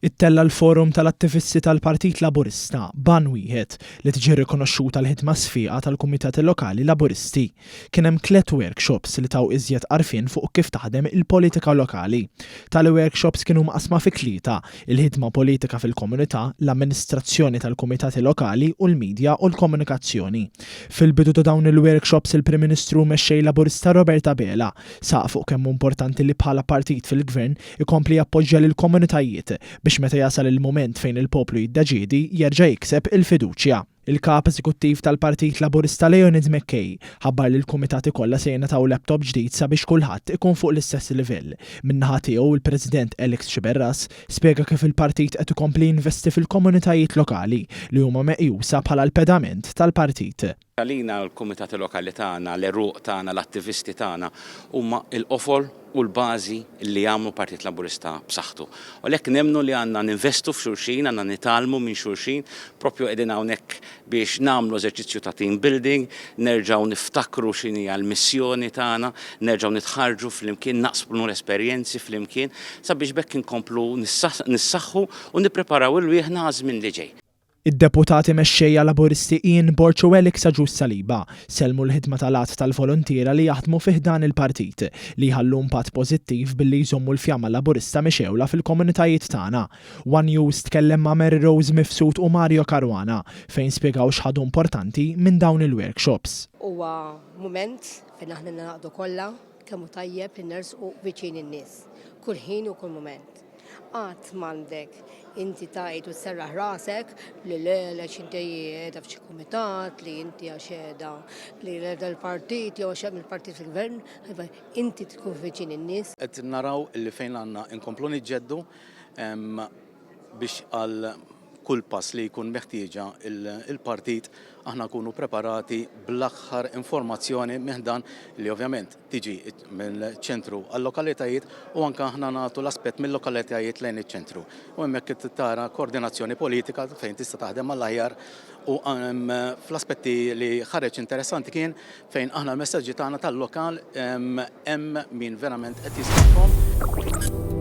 Ittella l-forum tal-attivisti tal-Partit Laburista ban wieħed li tiġi rikonoxxuta l-ħidma sfiqa tal-Kumitati Lokali Laburisti. Kien hemm 3 workshops li taw iżjed għarfien fuq kif taħdem il-politika lokali. Tal-workshops kienu maqsma fi 3: il-ħidma politika fil-komunità, l-amministrazzjoni tal-kumitati lokali u l-medja u l-komunikazzjoni. Fil-bidu ta' dawn il-workshops il-Prim Ministru mexxej Laburista Roberta Bela saq fuq kemm importanti li bħala partit fil-gvern ikompli jappoġġja lil komunitajiet biex meta jasal il-moment fejn il-poplu jiddeċiedi jerġa' jikseb il-fiduċja. Il-kap eżekuttiv tal-Partit Laburista Leonid McKay ħabbar li l-kumitati kollha se jingħataw laptop ġdid sabiex kulħadd ikun fuq l-istess livell. Min-naħa tiegħu il-President Alex Xiberras spjega kif il-partit qed ikompli jinvesti fil-komunitajiet lokali li huma meqjusa bħala l-pedament tal-partit. Għalina l-kumitati lokali tagħna, l-eruq tagħna, l-attivisti tagħna huma l-qofol u l-bażi li jagħmlu Partit Laburista b'saħħtu. U lek nemnu li għandna ninvestu f'xulxin, għandna nitalmu minn xulxin, propju qegħdin hawnhekk biex nagħmlu eżerċizzju ta' team building, nerġgħu niftakru x'inhi l-missjoni tagħna, nerġgħu nitħarġu flimkien, naqsmu l-esperjenzi flimkien sabiex bekk inkomplu nissaħħu u nippreparaw il-wieħna għażmin li ġej. Id-deputati mexxejja Laburisti Ian Borċuelik Saġus Saliba selmu l-ħidma tal-att tal-volontiera li jaħdmu fih dan il-partit li jħallu impatt pożittiv billi jżommu l-fjamma Laburista mexewla fil-komunitajiet tagħna. One News tkellem ma' Mary Rose Mifsud u Mario Caruana fejn spjegaw x'ħadu importanti minn dawn il-workshops. Huwa mument fejn aħna naqdu kollha kemm hu tajjeb li nersqu viċin in-nies. Kull ħin u kull mument. Qatt m'għandek inti tgħid u tserraħ rasek li lex inti qiegħda f'xi kumitat li inti għaxeda li l-partit jew għax il-partit fil-gvern, inti tkun viċin in-nies. Qed naraw li fejn għandna inkomplu niġġeddu biex għal kull pass li jkun meħtieġa il-partit aħna nkunu preparati bl-aħħar informazzjoni meħdan li ovvjament tiġi mill-ċentru għall-lokalitajiet u anke aħna nagħtu l-aspett mill-lokalitajiet lejn iċ-ċentru. U hemmhekk tara koordinazzjoni politika fejn tista' taħdem mal-aħjar u fl-aspetti li ħareġ interessanti kien fejn aħna l-messaġġi tagħna tal-lokal hemm min verament qed jismihom.